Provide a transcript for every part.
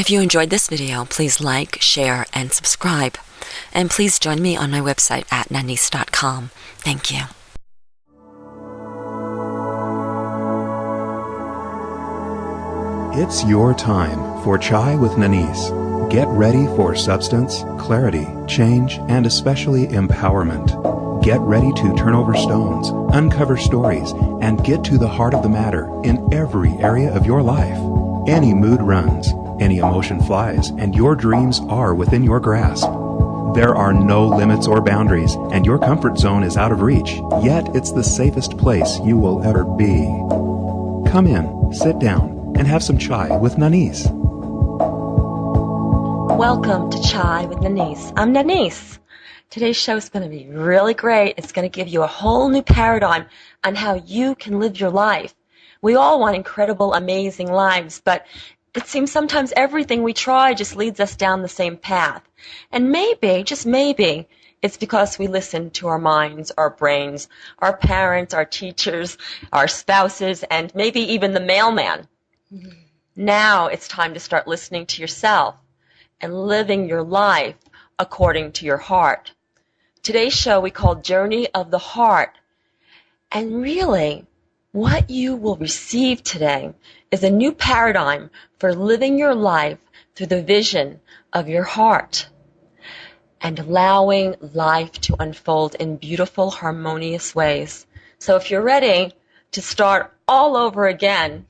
If you enjoyed this video, please like, share, and subscribe. And please join me on my website at nanice.com. Thank you. It's your time for Chai with Nanice. Get ready for substance, clarity, change, and especially empowerment. Get ready to turn over stones, uncover stories, and get to the heart of the matter in every area of your life. Any mood runs, any emotion flies, and your dreams are within your grasp. There are no limits or boundaries, and your comfort zone is out of reach, yet it's the safest place you will ever be. Come in, sit down, and have some chai with Nanice. Welcome to Chai with Nanice. I'm Nanice. Today's show is going to be really great. It's going to give you a whole new paradigm on how you can live your life. We all want incredible, amazing lives, but it seems sometimes everything we try just leads us down the same path. And maybe, just maybe, it's because we listen to our minds, our brains, our parents, our teachers, our spouses, and maybe even the mailman. Now it's time to start listening to yourself and living your life according to your heart. Today's show we call Journey of the Heart. And really, what you will receive today is a new paradigm for living your life through the vision of your heart and allowing life to unfold in beautiful, harmonious ways. So if you're ready to start all over again,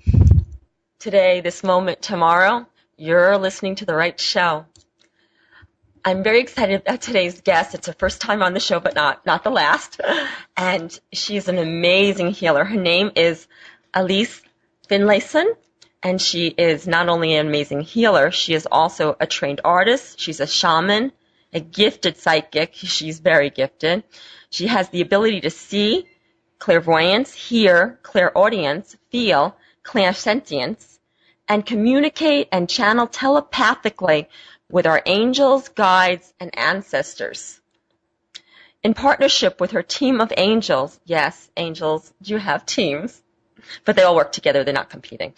today, this moment, tomorrow, you're listening to the right show. I'm very excited about today's guest. It's her first time on the show, but not the last. And she's an amazing healer. Her name is Alyse Finlayson, and she is not only an amazing healer, she is also a trained artist. She's a shaman, a gifted psychic. She's very gifted. She has the ability to see, clairvoyance, hear, clairaudience, feel, clairsentience, and communicate and channel telepathically with our angels, guides, and ancestors. In partnership with her team of angels, yes, angels do have teams, but they all work together, they're not competing.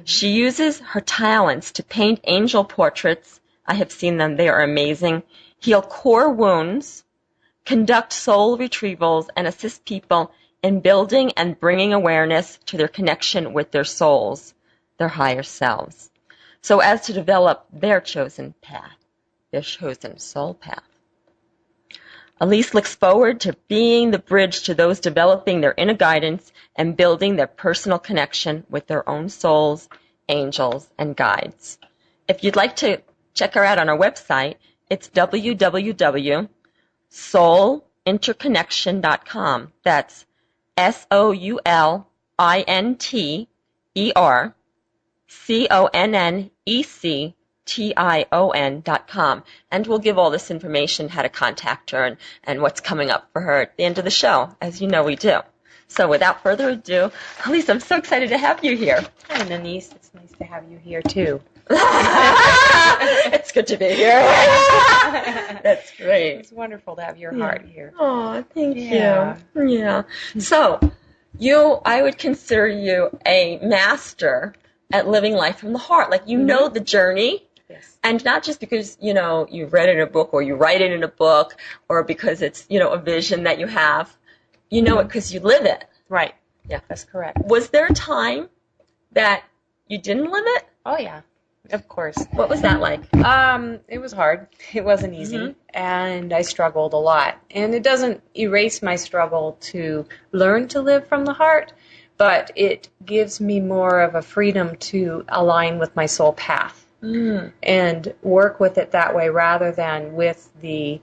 She uses her talents to paint angel portraits. I have seen them, they are amazing. Heal core wounds, conduct soul retrievals, and assist people in building and bringing awareness to their connection with their souls, their higher selves, so as to develop their chosen path, their chosen soul path. Alyse looks forward to being the bridge to those developing their inner guidance and building their personal connection with their own souls, angels, and guides. If you'd like to check her out on our website, it's www.soulinterconnection.com. That's SOULINTERCONNECTION.com. And we'll give all this information, how to contact her and what's coming up for her at the end of the show, as you know we do. So without further ado, Alyse, I'm so excited to have you here. Hi, Nanice. It's nice to have you here, too. It's good to be here. That's great. It's wonderful to have your heart here. Oh, thank you. Yeah. So, I would consider you a master at living life from the heart. Like, you know the journey. Yes. And not just because, you've read it in a book or you write it in a book or because it's, a vision that you have. You know it because you live it. Right. Yeah. That's correct. Was there a time that you didn't live it? Oh, yeah. Of course. What was that like? It was hard. It wasn't easy. And I struggled a lot. And it doesn't erase my struggle to learn to live from the heart, but it gives me more of a freedom to align with my soul path and work with it that way rather than with the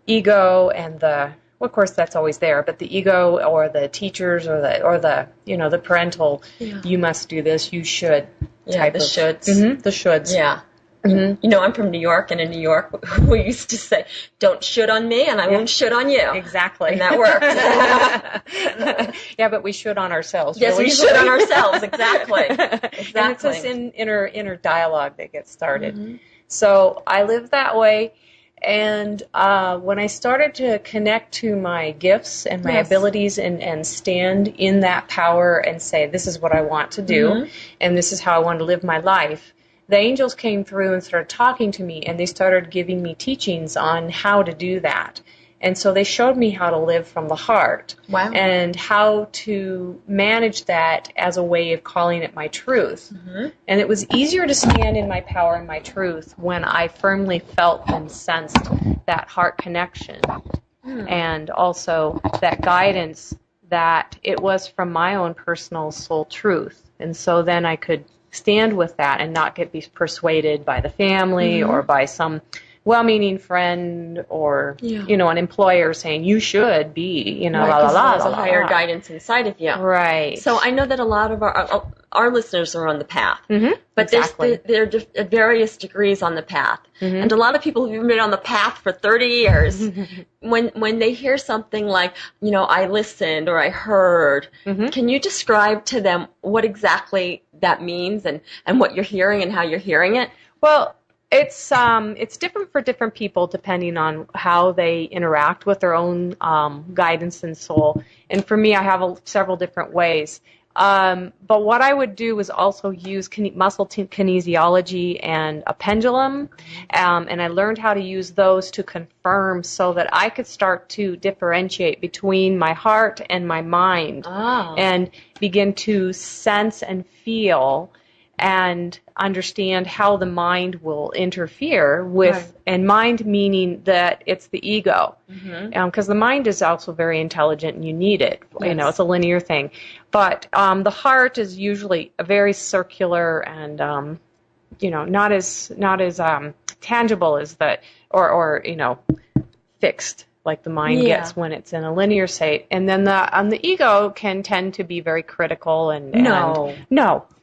ego and the, well, of course that's always there, but the ego or the teachers or the the parental, you must do this, you should. Yeah, the shoulds. The shoulds. Yeah. I'm from New York, and in New York, we used to say, don't should on me, and I won't should on you. Exactly. And that worked. Yeah, but we should on ourselves. Yes, really. we should on ourselves. Exactly. Exactly. And it's this inner dialogue that gets started. So I live that way. And when I started to connect to my gifts and my abilities and stand in that power and say, this is what I want to do, and this is how I want to live my life, the angels came through and started talking to me, and they started giving me teachings on how to do that. And so they showed me how to live from the heart. Wow. And how to manage that as a way of calling it my truth. And it was easier to stand in my power and my truth when I firmly felt and sensed that heart connection. And also that guidance that it was from my own personal soul truth. And so then I could stand with that and not be persuaded by the family or by some well-meaning friend or, an employer saying, you should be, right, there's a higher guidance inside of you. Right. So I know that a lot of our listeners are on the path. But exactly. there are various degrees on the path. And a lot of people who've been on the path for 30 years, when they hear something like, I listened or I heard, can you describe to them what exactly that means and what you're hearing and how you're hearing it? Well, it's different for different people depending on how they interact with their own guidance and soul. And for me, I have several different ways. But what I would do is also use muscle kinesiology and a pendulum. And I learned how to use those to confirm so that I could start to differentiate between my heart and my mind and begin to sense and feel and understand how the mind will interfere with, and mind meaning that it's the ego, because the mind is also very intelligent and you need it. It's a linear thing, but the heart is usually a very circular and not as tangible as that, or fixed like the mind gets when it's in a linear state. And then the ego can tend to be very critical and no.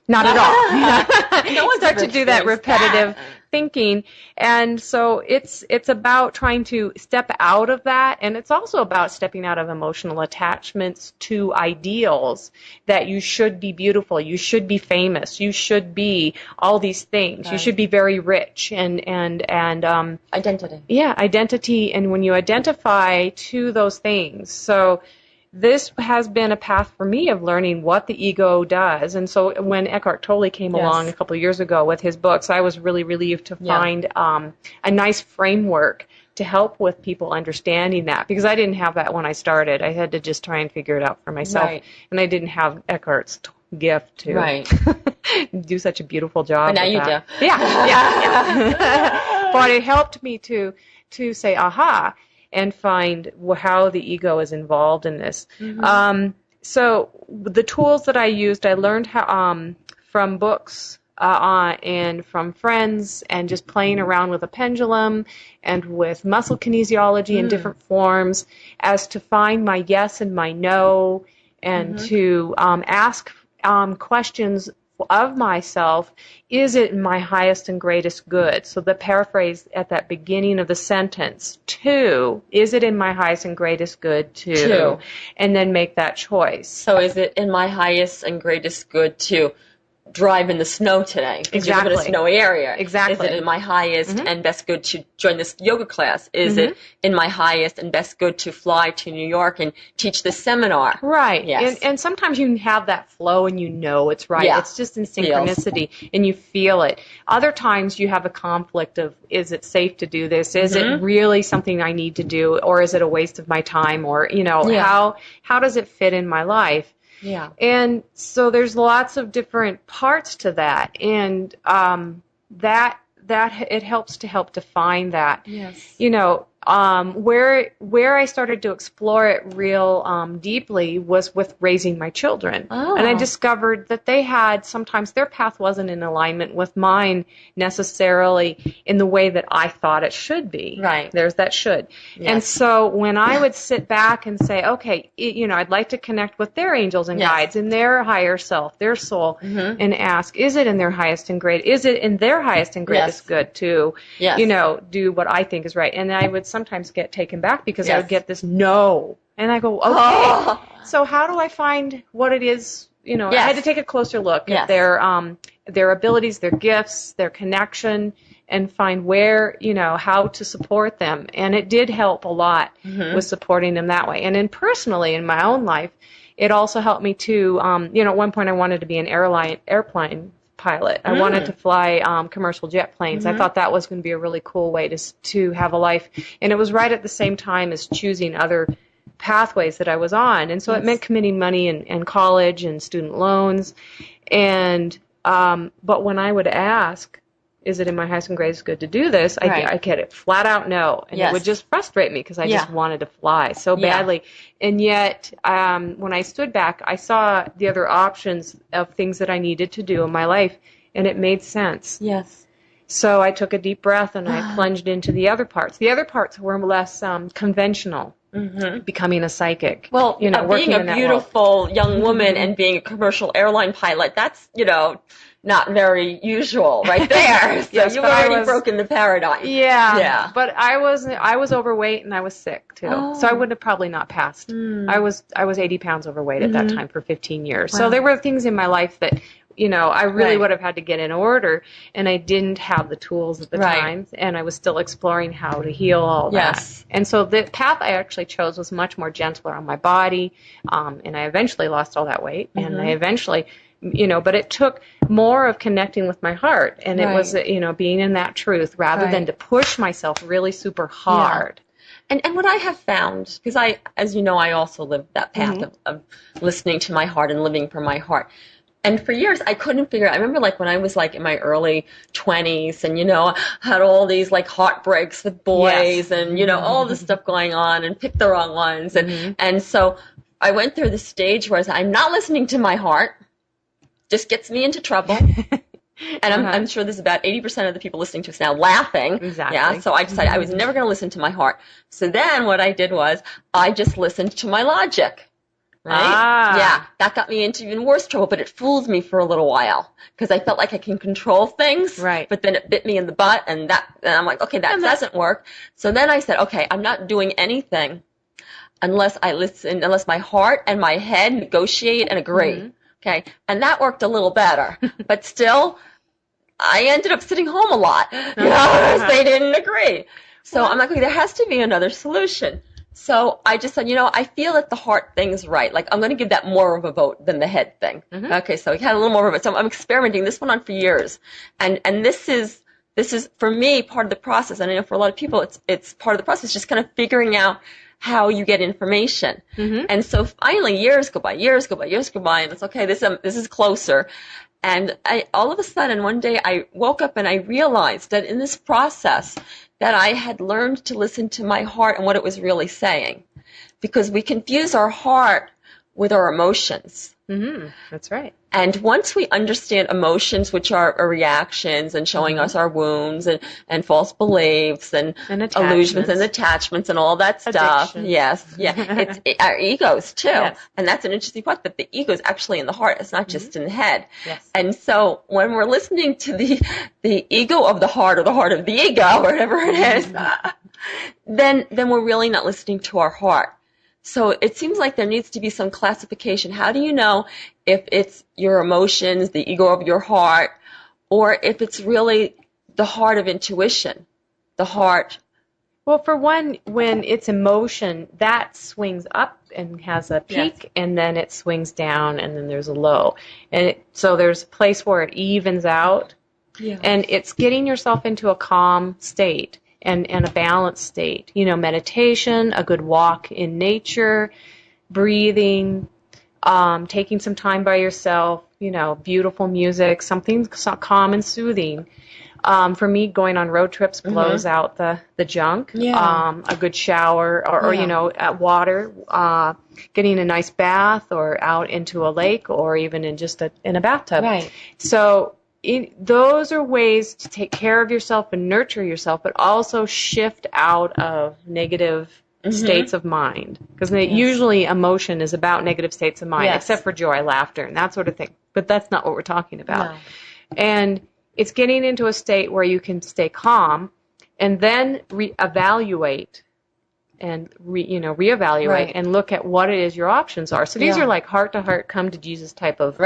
Not at all. No one start to do that repetitive thinking. And so it's about trying to step out of that. And it's also about stepping out of emotional attachments to ideals that you should be beautiful, you should be famous, you should be all these things. You should be very rich and identity. Yeah, identity. And when you identify to those things. So this has been a path for me of learning what the ego does. And so when Eckhart Tolle came along a couple of years ago with his books, I was really relieved to find a nice framework to help with people understanding that, because I didn't have that when I started. I had to just try and figure it out for myself. And I didn't have Eckhart's gift to do such a beautiful job. But now you that. do. Yeah. But it helped me to say, aha, and find how the ego is involved in this. So the tools that I used, I learned how, from books and from friends, and just playing around with a pendulum and with muscle kinesiology in different forms, as to find my yes and my no, and to ask questions of myself. Is it my highest and greatest good? So the paraphrase at that beginning of the sentence, is it in my highest and greatest good to? And then make that choice. So is it in my highest and greatest good to drive in the snow today? Because you live in a snowy area. Exactly. Is it in my highest and best good to join this yoga class? Is it in my highest and best good to fly to New York and teach this seminar? Right. Yes. And sometimes you have that flow and it's right. Yeah. It's just in synchronicity and you feel it. Other times you have a conflict of, is it safe to do this? Is it really something I need to do? Or is it a waste of my time? Or, how does it fit in my life? Yeah. And so there's lots of different parts to that, and that it helps to help define that. Yes. Where I started to explore it real deeply was with raising my children. And I discovered that sometimes their path wasn't in alignment with mine necessarily in the way that I thought it should be. Right. There's that should. Yes. And so when I would sit back and say, okay, I'd like to connect with their angels and guides and their higher self, their soul, and ask, is it in their highest and greatest good to, do what I think is right? And I would sometimes get taken back because I would get this no. And I go, okay, so how do I find what it is? I had to take a closer look at their abilities, their gifts, their connection, and find where, how to support them. And it did help a lot with supporting them that way. And then personally, in my own life, it also helped me to, at one point I wanted to be an airplane pilot. I wanted to fly commercial jet planes. I thought that was going to be a really cool way to have a life. And it was right at the same time as choosing other pathways that I was on. And so it meant committing money and college and student loans. And but when I would ask, is it in my highest and greatest good to do this? I get it flat out no. And it would just frustrate me because I just wanted to fly so badly. And yet, when I stood back, I saw the other options of things that I needed to do in my life, and it made sense. Yes. So I took a deep breath and I plunged into the other parts. The other parts were less conventional. Becoming a psychic. Well, you know, being a beautiful young woman and being a commercial airline pilot, that's, not very usual right there. So Yes, you've but already broken the paradigm. Yeah. But I was overweight and I was sick too. So I would have probably not passed. I was 80 pounds overweight at that time for 15 years. Wow. So there were things in my life that, I really would have had to get in order, and I didn't have the tools at the time, and I was still exploring how to heal all that. And so the path I actually chose was much more gentler on my body, and I eventually lost all that weight, and I eventually, but it took more of connecting with my heart, and it was, being in that truth rather than to push myself really super hard. And what I have found, because as you know, I also lived that path of listening to my heart and living from my heart. And for years, I couldn't figure out. I remember, when I was, in my early 20s and, had all these, heartbreaks with boys and, all this stuff going on and picked the wrong ones. And so I went through the stage where I said, I'm not listening to my heart. Just gets me into trouble. And I'm sure there's about 80% of the people listening to us now laughing. Exactly. Yeah, so I decided I was never going to listen to my heart. So then what I did was I just listened to my logic. Right? Yeah, that got me into even worse trouble, but it fooled me for a little while because I felt like I can control things. Right. But then it bit me in the butt, and I'm like, okay, that doesn't work. So then I said, okay, I'm not doing anything unless my heart and my head negotiate and agree. Okay, and that worked a little better, but still, I ended up sitting home a lot because they didn't agree. So I'm like, okay, there has to be another solution. So I just said, I feel that the heart thing's right. I'm going to give that more of a vote than the head thing. Okay, so we had a little more of it. So I'm experimenting. This went on for years, and this is for me part of the process. And I know for a lot of people, it's part of the process, just kind of figuring out how you get information. And so finally, years go by, and it's okay. This is closer. And all of a sudden, one day I woke up and I realized that in this process that I had learned to listen to my heart and what it was really saying. Because we confuse our heart with our emotions. That's right. And once we understand emotions, which are reactions and showing us our wounds and false beliefs and illusions and attachments and all that stuff. Addiction. Yes. Yeah. It's our egos too. Yes. And that's an interesting part, that the ego is actually in the heart. It's not just in the head. Yes. And so when we're listening to the ego of the heart or the heart of the ego, or whatever it is, then we're really not listening to our heart. So it seems like there needs to be some classification. How do you know if it's your emotions, the ego of your heart, or if it's really the heart of intuition, the heart? Well, for one, when it's emotion, that swings up and has a peak, and then it swings down, and then there's a low. And so there's a place where it evens out, and it's getting yourself into a calm state. And a balanced state, meditation, a good walk in nature, breathing, taking some time by yourself, beautiful music, something calm and soothing. For me, going on road trips blows out the junk. A good shower or at water, getting a nice bath or out into a lake or even in a bathtub. Right. So those are ways to take care of yourself and nurture yourself, but also shift out of negative states of mind. Because usually emotion is about negative states of mind, except for joy, laughter, and that sort of thing. But that's not what we're talking about. No. And it's getting into a state where you can stay calm and then reevaluate and reevaluate and look at what it is your options are. So these are like heart-to-heart, come to Jesus type of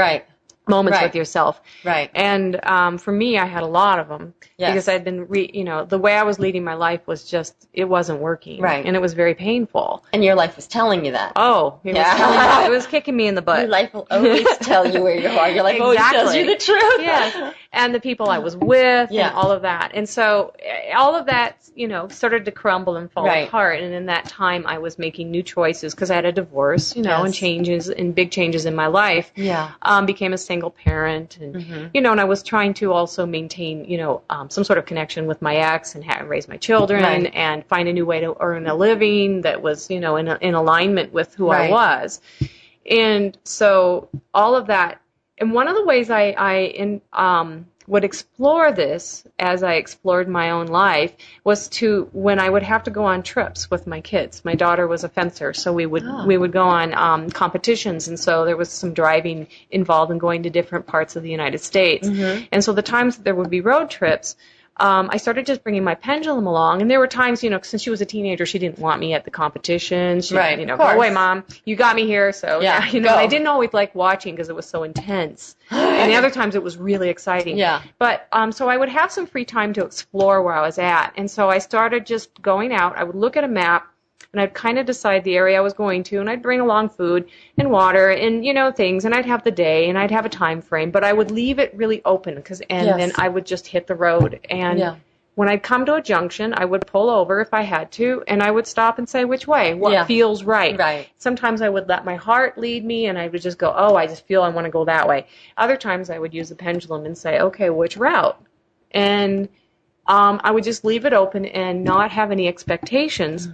moments Right. with yourself. Right. And for me, I had a lot of them Yes. because I'd been, the way I was leading my life was just, it wasn't working. Right. And it was very painful. And your life was telling you that. Oh, it was telling me, it was kicking me in the butt. Your life will always tell you where you are. Your life always tells you the truth. Yes. And the people I was with Yeah. and all of that. And so all of that, started to crumble and fall Right. apart. And in that time, I was making new choices because I had a divorce, Yes. and big changes in my life. Yeah. Became a single parent and, and I was trying to also maintain, some sort of connection with my ex and raise my children Right. and find a new way to earn a living that was, in alignment with who I Right. was. And so all of that, and one of the ways I would explore this as I explored my own life was when I would have to go on trips with my kids. My daughter was a fencer, so we would go on competitions, and so there was some driving involved in going to different parts of the United States. And so the times that there would be road trips, I started just bringing my pendulum along, and there were times, since she was a teenager, she didn't want me at the competition. She, Right, go of course. away, Mom. You got me here, so Yeah, and go. I didn't always like watching because it was so intense. And the other times it was really exciting. Yeah. But so I would have some free time to explore where I was at, and so I started just going out. I would look at a map, and I'd kind of decide the area I was going to, and I'd bring along food and water and, things, and I'd have the day, and I'd have a time frame, but I would leave it really open, Yes. then I would just hit the road. And when I'd come to a junction, I would pull over if I had to, and I would stop and say, which way? What feels right? Right. Sometimes I would let my heart lead me, and I would just go, I just feel I want to go that way. Other times I would use the pendulum and say, okay, which route? And I would just leave it open and not have any expectations.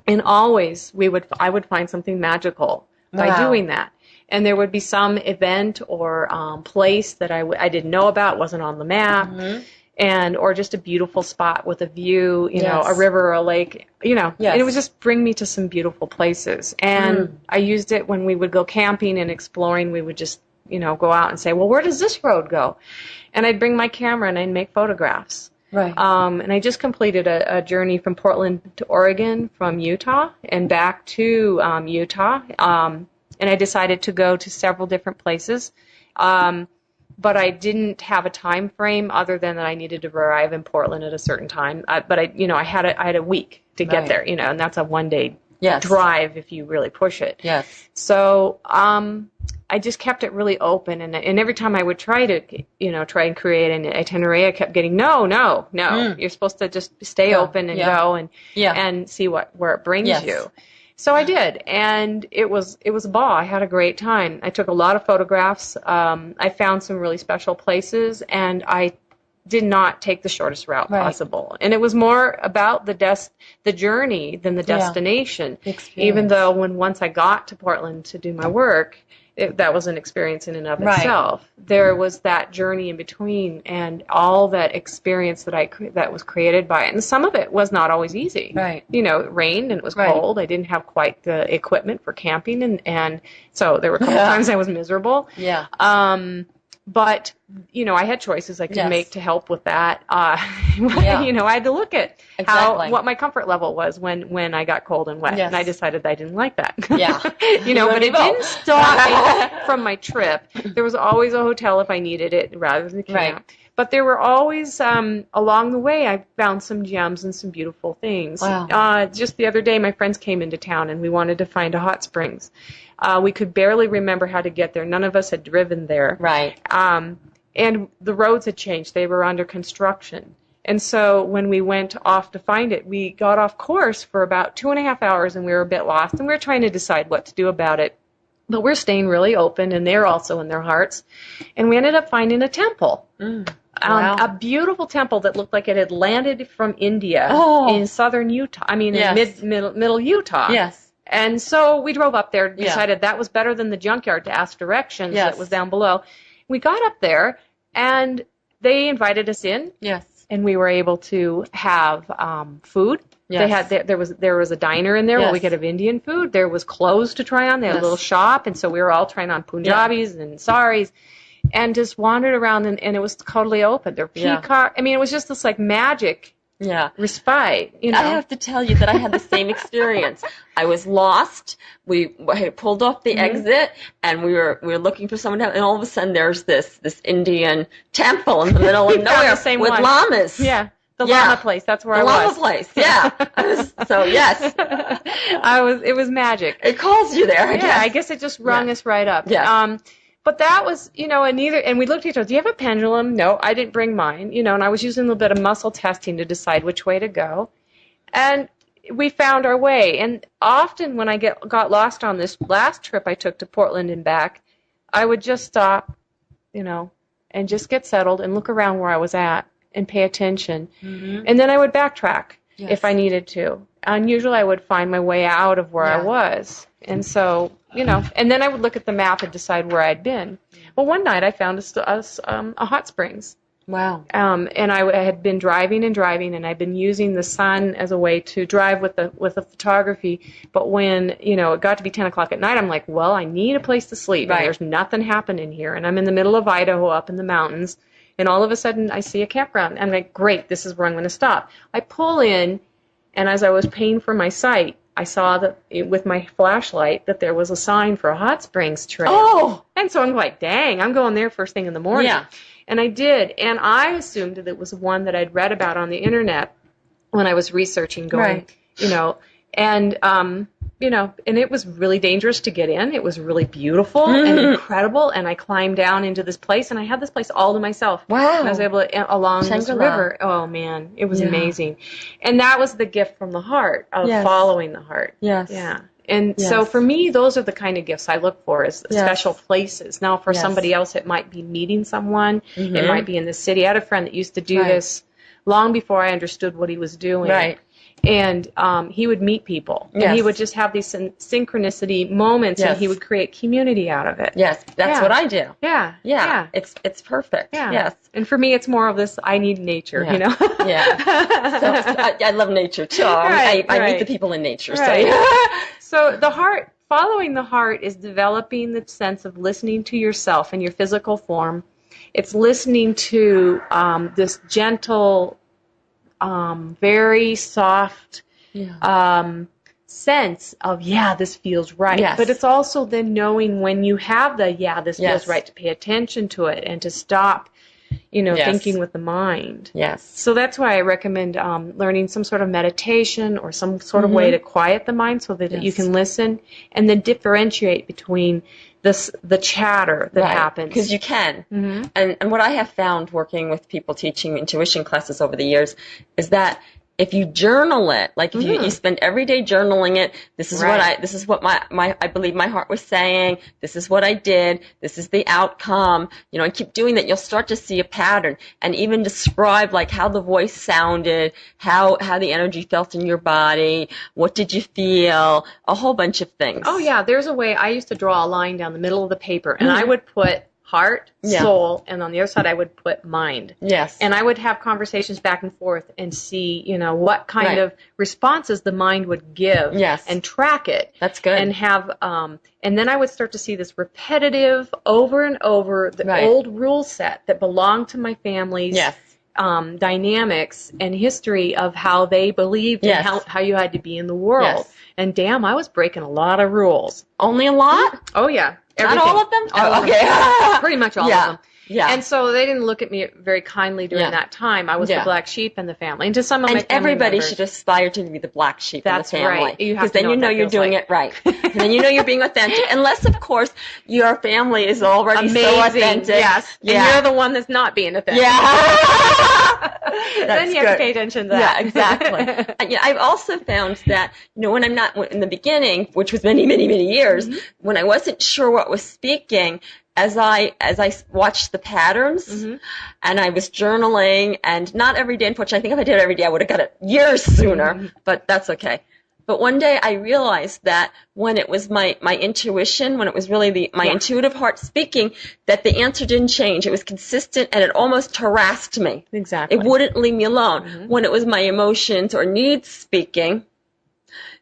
And always I would find something magical by doing that. And there would be some event or place that I didn't know about, wasn't on the map, or just a beautiful spot with a view, a river or a lake, And it would just bring me to some beautiful places. And I used it when we would go camping and exploring. We would just, go out and say, well, where does this road go? And I'd bring my camera and I'd make photographs. Right. And I just completed a journey from Portland to Oregon, from Utah, and back to Utah. And I decided to go to several different places. But I didn't have a time frame other than that I needed to arrive in Portland at a certain time. But I had a week to get there, and that's a one-day drive if you really push it. Yes. So I just kept it really open, and every time I would try and create an itinerary, I kept getting no. You're supposed to just stay open and go and see where it brings you. So I did, and it was a ball. I had a great time. I took a lot of photographs. I found some really special places, and I did not take the shortest route possible. And it was more about the journey than the destination. Even though once I got to Portland to do my work, that was an experience in and of itself. There was that journey in between and all that experience that was created by it. And some of it was not always easy. Right. It rained and it was cold. I didn't have quite the equipment for camping. And so there were a couple times I was miserable. Yeah. But, I had choices I could make to help with that. I had to look at what my comfort level was when I got cold and wet. Yes. And I decided I didn't like that. Yeah. But it didn't stop me from my trip. There was always a hotel if I needed it rather than camp. Right. But there were always, along the way, I found some gems and some beautiful things. Wow. Just the other day, my friends came into town, and we wanted to find a hot springs. We could barely remember how to get there. None of us had driven there. Right. And the roads had changed. They were under construction. And so when we went off to find it, we got off course for about 2.5 hours, and we were a bit lost, and we were trying to decide what to do about it. But we're staying really open, and they're also in their hearts. And we ended up finding a temple. Wow. A beautiful temple that looked like it had landed from India in southern Utah. I mean, in middle Utah. Yes. And so we drove up there, decided that was better than the junkyard to ask directions that was down below. We got up there, and they invited us in. Yes. And we were able to have food. Yes. There was a diner in there where we could have Indian food. There was clothes to try on. They had a little shop, and so we were all trying on Punjabis and saris, and just wandered around, and it was totally open. There were peacock. I mean, it was just this like magic Yeah. respite, you know. I have to tell you that I had the same experience. I was lost. We had pulled off the exit, and we were looking for someone, and all of a sudden there's this Indian temple in the middle of nowhere with llamas. Yeah. The llama place. That's where I was. The llama place. Yeah. So yes, It was magic. it calls you there. I guess. I guess it just rung us right up. Yes. But that was, you know, and we looked at each other. Do you have a pendulum? No, I didn't bring mine. You know, and I was using a little bit of muscle testing to decide which way to go, and we found our way. And often when I got lost on this last trip I took to Portland and back, I would just stop, you know, and just get settled and look around where I was at and pay attention. And then I would backtrack if I needed to. And usually I would find my way out of where I was. And so, you know, and then I would look at the map and decide where I'd been. Well, one night I found a hot springs. Wow. And I had been driving, and I'd been using the sun as a way to drive with the photography. But when, you know, it got to be 10 o'clock at night, I'm like, well, I need a place to sleep. Right. And there's nothing happening here. And I'm in the middle of Idaho up in the mountains. And all of a sudden, I see a campground. I'm like, great, this is where I'm going to stop. I pull in, and as I was paying for my sight, I saw that with my flashlight that there was a sign for a hot springs trail. Oh! And so I'm like, dang, I'm going there first thing in the morning. Yeah. And I did. And I assumed that it was one that I'd read about on the internet when I was researching, going, you know, and you know, and it was really dangerous to get in. It was really beautiful and incredible. And I climbed down into this place, and I had this place all to myself. Wow. And I was able to, along this Shangri-La. river. Oh, man, it was amazing. And that was the gift from the heart of following the heart. Yes. Yeah. And so for me, those are the kind of gifts I look for, is special places. Now, for somebody else, it might be meeting someone. It might be in the city. I had a friend that used to do this long before I understood what he was doing. Right. And he would meet people, and he would just have these synchronicity moments, and he would create community out of it. Yes, that's what I do. Yeah. It's perfect. Yeah. Yes. And for me, it's more of this, I need nature, you know? Yeah. So, I love nature, too. I meet the people in nature. Right. So, So the heart, following the heart, is developing the sense of listening to yourself in your physical form. It's listening to this gentle, very soft sense of, this feels right. Yes. But it's also then knowing when you have the, this feels right, to pay attention to it and to stop, you know, thinking with the mind. Yes. So that's why I recommend learning some sort of meditation or some sort of way to quiet the mind so that you can listen and then differentiate between the chatter that happens. Because you can. And what I have found working with people teaching intuition classes over the years is that if you journal it, like if you spend every day journaling it, this is what I believe my heart was saying, this is what I did, this is the outcome, you know, and keep doing that, you'll start to see a pattern and even describe like how the voice sounded, how the energy felt in your body, what did you feel, a whole bunch of things. Oh yeah, there's a way. I used to draw a line down the middle of the paper, and I would put heart, soul, and on the other side I would put mind. Yes. And I would have conversations back and forth and see, you know, what kind of responses the mind would give. Yes. And track it. That's good. And have, and then I would start to see this repetitive, over and over, the old rule set that belonged to my family's dynamics and history of how they believed and how you had to be in the world. Yes. And damn, I was breaking a lot of rules. Only a lot? Oh yeah. Not all of them? All of them. Pretty much all of them. Yeah. And so they didn't look at me very kindly during that time. I was the black sheep in the family. And to some of my family everybody members, should aspire to be the black sheep in the family. That's right. Because then you know you're doing it right. And then you know you're being authentic. Unless, of course, your family is already so authentic. Yes. And you're the one that's not being authentic. Yeah. Then you have to pay attention to that. Yeah, exactly. And, I've also found that, you know, when I'm not in the beginning, which was many, many, many years, when I wasn't sure what was speaking, as I watched the patterns and I was journaling, and not every day, unfortunately, I think if I did it every day, I would have got it years sooner, but that's okay. But one day I realized that when it was my intuition, when it was really my intuitive heart speaking, that the answer didn't change. It was consistent, and it almost harassed me. Exactly. It wouldn't leave me alone. When it was my emotions or needs speaking,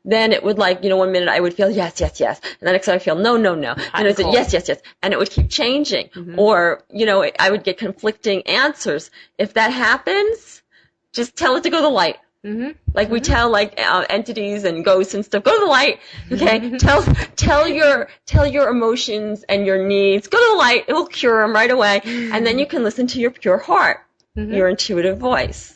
then it would, like, you know, one minute I would feel yes, yes, yes, and the next time I feel no, no, no, and it would say yes, yes, yes, and it would keep changing. Or, you know, I would get conflicting answers. If that happens, just tell it to go to the light. Like we tell entities and ghosts and stuff, go to the light. Okay, tell your emotions and your needs, go to the light. It will cure them right away, and then you can listen to your pure heart, your intuitive voice.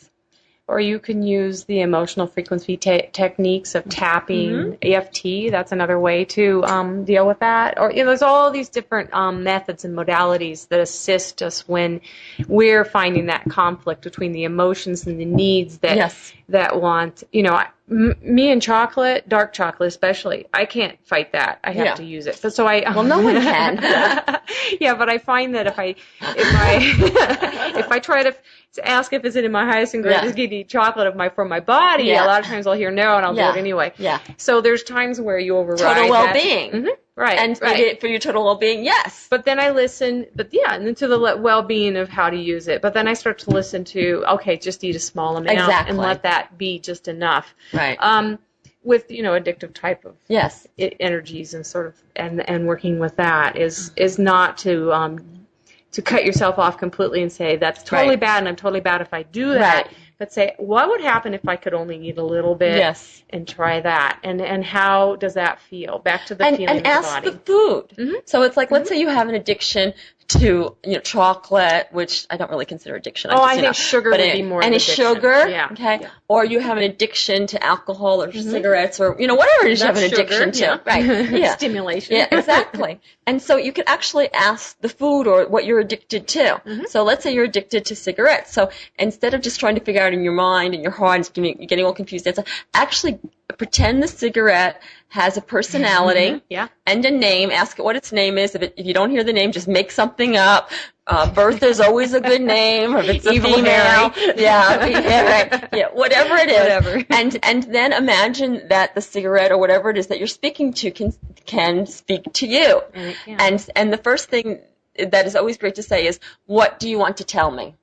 Or you can use the emotional frequency techniques of tapping, EFT. That's another way to deal with that. Or there's all these different methods and modalities that assist us when we're finding that conflict between the emotions and the needs that want. Me and chocolate, dark chocolate especially, I can't fight that. I have to use it. So well, no one can. Yeah, but I find that if I try to ask if it's in my highest and greatest good to eat chocolate for my body, a lot of times I'll hear no and I'll do it anyway. Yeah. So there's times where you override total well-being. Right. And for your total well-being, yes. But then I listen, and then to the well-being of how to use it. But then I start to listen to, okay, just eat a small amount and let that be just enough. Right. With, addictive type of energies and sort of, and working with that is not to cut yourself off completely and say, that's totally bad and I'm totally bad if I do that. Right. But say, what would happen if I could only eat a little bit and try that? And how does that feel? Back to the feeling of the body. And ask the food. So it's like, let's say you have an addiction to chocolate, which I don't really consider addiction. I think sugar would be more any addiction. Sugar, okay? Or you have an addiction to alcohol or cigarettes or whatever it is you have an addiction to, right? Stimulation. Yeah, exactly. And so you can actually ask the food or what you're addicted to. So let's say you're addicted to cigarettes. So instead of just trying to figure out in your mind and your heart, and you're getting all confused, actually pretend the cigarette has a personality and a name. Ask it what its name is. If you don't hear the name, just make something up. Bertha's always a good name. Or if it's a female, whatever it is. Whatever. And then imagine that the cigarette or whatever it is that you're speaking to can speak to you. And the first thing that is always great to say is, what do you want to tell me?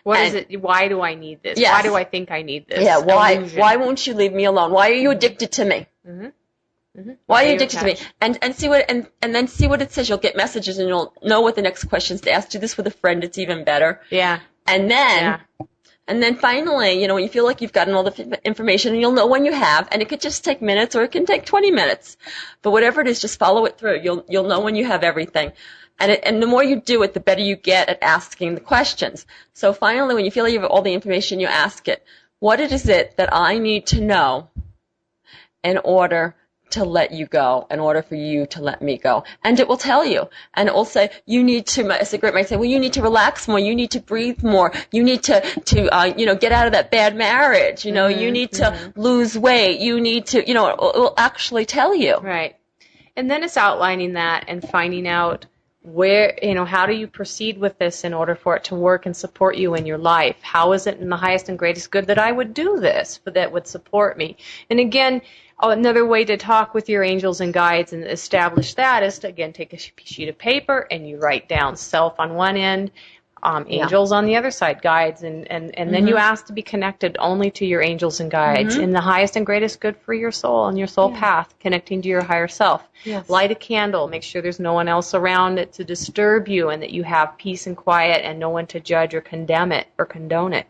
What is it? Why do I need this? Why do I think I need this? Yeah. Why won't you leave me alone? Why are you addicted to me? Why are you addicted to me? And see what and then see what it says. You'll get messages and you'll know what the next question is to ask. Do this with a friend. It's even better. Yeah. And then finally, when you feel like you've gotten all the information, and you'll know when you have, and it could just take minutes or it can take 20 minutes, but whatever it is, just follow it through. You'll know when you have everything. And the more you do it, the better you get at asking the questions. So finally, when you feel like you have all the information, you ask it, what is it that I need to know in order to let you go, in order for you to let me go? And it will tell you. And it will say, a cigarette might say, well, you need to relax more, you need to breathe more, you need to get out of that bad marriage, you need to lose weight, you need to, it will actually tell you. Right. And then it's outlining that and finding out where, how do you proceed with this in order for it to work and support you in your life? How is it in the highest and greatest good that I would do this, that would support me? And again, another way to talk with your angels and guides and establish that is to, again, take a sheet of paper and you write down self on one end, angels on the other side, guides, and then you ask to be connected only to your angels and guides in the highest and greatest good for your soul and your soul path, connecting to your higher self. Yes. Light a candle, make sure there's no one else around it to disturb you and that you have peace and quiet and no one to judge or condemn it or condone it.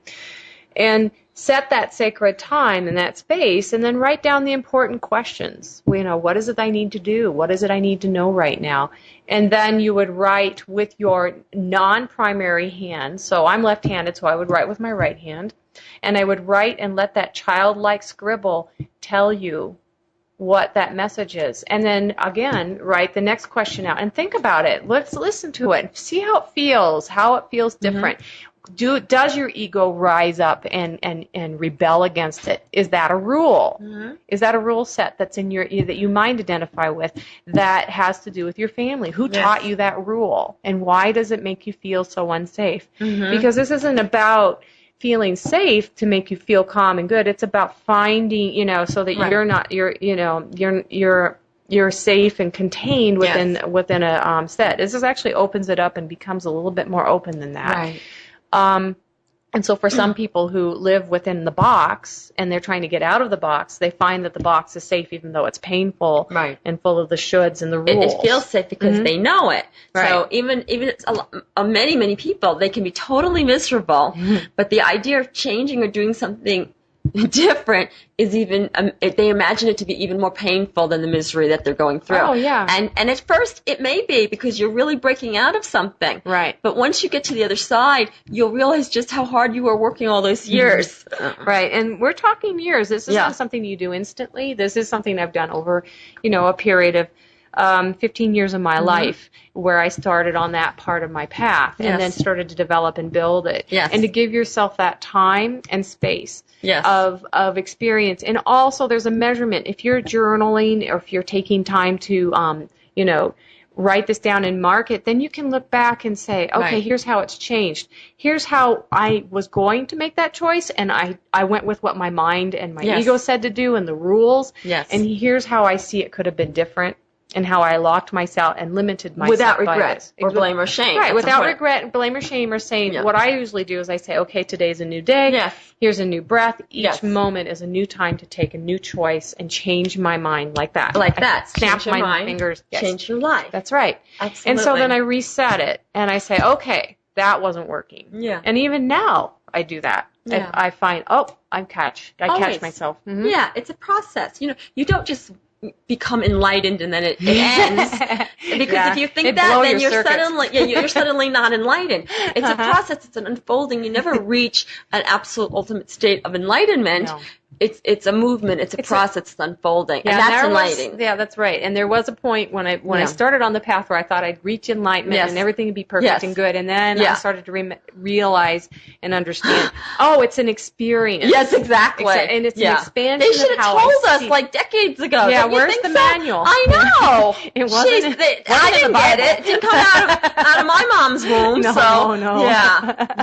And set that sacred time in that space and then write down the important questions. What is it I need to do? What is it I need to know right now? And then you would write with your non-primary hand. So I'm left-handed, so I would write with my right hand. And I would write and let that childlike scribble tell you what that message is. And then, again, write the next question out and think about it. Let's listen to it. See how it feels different. Does your ego rise up and rebel against it? Is that a rule? Is that a rule set that's in that you mind identify with that has to do with your family? Who taught you that rule? And why does it make you feel so unsafe? Because this isn't about feeling safe to make you feel calm and good. It's about finding, so that you're not, you're safe and contained within a set. This actually opens it up and becomes a little bit more open than that. Right. And so for some people who live within the box and they're trying to get out of the box, they find that the box is safe even though it's painful and full of the shoulds and the rules. It feels safe because they know it. Right. So even many people, they can be totally miserable, but the idea of changing or doing something different is even, they imagine it to be even more painful than the misery that they're going through. Oh, yeah. And at first it may be because you're really breaking out of something. Right. But once you get to the other side, you'll realize just how hard you were working all those years. Right. And we're talking years. This is not something you do instantly. This is something I've done over, a period of 15 years of my life where I started on that part of my path and then started to develop and build it. Yes. And to give yourself that time and space Yes. of experience. And also there's a measurement. If you're journaling or if you're taking time to, write this down and mark it, then you can look back and say, okay, here's how it's changed. Here's how I was going to make that choice, and I went with what my mind and my ego said to do and the rules. Yes. And here's how I see it could have been different and how I locked myself and limited myself without by regret this. or blame or shame. Right, without regret, blame or shame, or saying, what I usually do is I say, okay, today's a new day. Yes. Here's a new breath. Each moment is a new time to take a new choice and change my mind like that. Like that. Snap Change your my mind, fingers. Yes. Change your life. That's right. Absolutely. And so then I reset it and I say, okay, that wasn't working. Yeah. And even now I do that. Yeah. I find, I catch myself. Mm-hmm. Yeah, it's a process. You don't just become enlightened and then it ends. Because if you think that, then you're suddenly not enlightened. It's a process. It's an unfolding. You never reach an absolute ultimate state of enlightenment. No. It's a movement. It's a process. It's unfolding. And that's enlightening. That's right. And there was a point when I started on the path where I thought I'd reach enlightenment and everything would be perfect and good. And then I started to realize and understand, it's an experience. Yes, exactly. And it's an expansion They should of have how told I us see. like decades ago. Yeah, Don't you where's think the so? manual? I know. It wasn't. I didn't get it. It didn't come out of my mom's womb. No.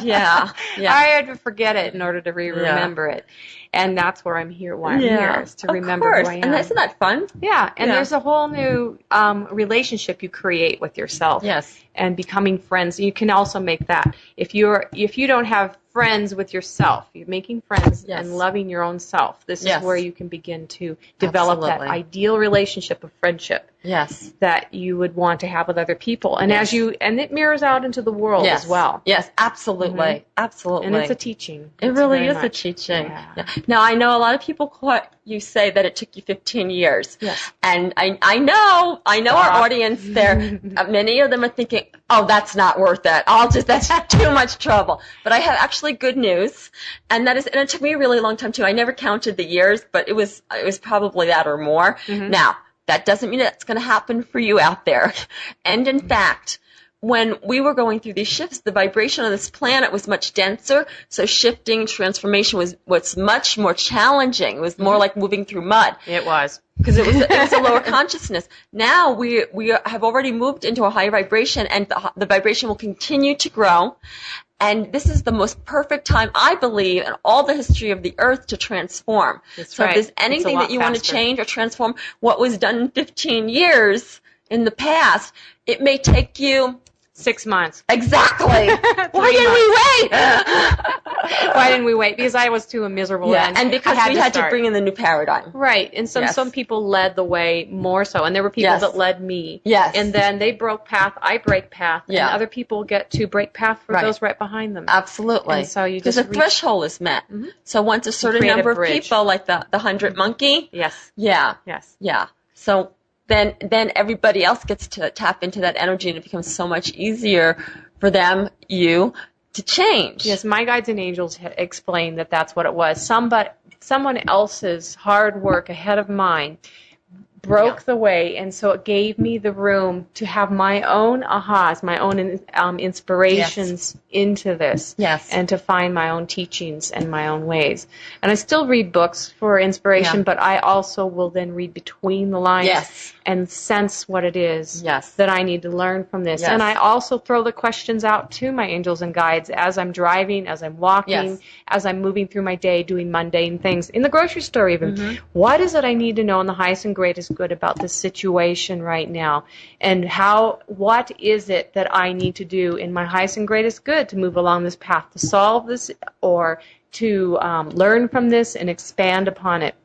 Yeah. I had to forget it in order to remember it. And that's where I'm here, why I'm here, is to remember who I am. And isn't that fun? Yeah, and there's a whole new relationship you create with yourself. Yes. And becoming friends. You can also make that. If you don't have friends with yourself, you're making friends and loving your own self. This is where you can begin to develop that ideal relationship of friendship. Yes. That you would want to have with other people. And and it mirrors out into the world as well. Yes, absolutely. Mm-hmm. Absolutely. And it's a teaching. It really is a teaching. Yeah. Now, I know a lot of people you say that it took you 15 years. Yes. And I know our audience there, many of them are thinking, oh, that's not worth it. That's too much trouble. But I have actually good news. And and it took me a really long time too. I never counted the years, but it was probably that or more. Mm-hmm. Now, that doesn't mean that's going to happen for you out there. And in fact, when we were going through these shifts, the vibration on this planet was much denser, so shifting, transformation was much more challenging. It was more like moving through mud. It was. Because it was a lower consciousness. Now we have already moved into a higher vibration, and the vibration will continue to grow. And this is the most perfect time, I believe, in all the history of the earth to transform. That's so right. if there's anything that you want to change or transform, what was done in 15 years in the past, it may take you 6 months. Exactly. Why didn't we wait? Why didn't we wait? Because I was too miserable. Yeah, and because we had to bring in the new paradigm. Right, and some people led the way more so, and there were people that led me. Yes. And then they broke path, I break path, and other people get to break path for those right behind them. Absolutely. And so you just the threshold is met. Mm-hmm. So once a certain number of people, like the 100 monkey. Yes. Yeah. Yes. Yeah. So then everybody else gets to tap into that energy, and it becomes so much easier for you to change. Yes, my guides and angels explained that that's what it was. Someone else's hard work ahead of mine broke the way, and so it gave me the room to have my own ahas, my own inspirations into this, and to find my own teachings and my own ways. And I still read books for inspiration, but I also will then read between the lines and sense what it is that I need to learn from this. And I also throw the questions out to my angels and guides as I'm driving, as I'm walking, as I'm moving through my day, doing mundane things. In the grocery store even, what is it I need to know in the highest and greatest greatest good about this situation right now, and what is it that I need to do in my highest and greatest good to move along this path to solve this, or to learn from this and expand upon it.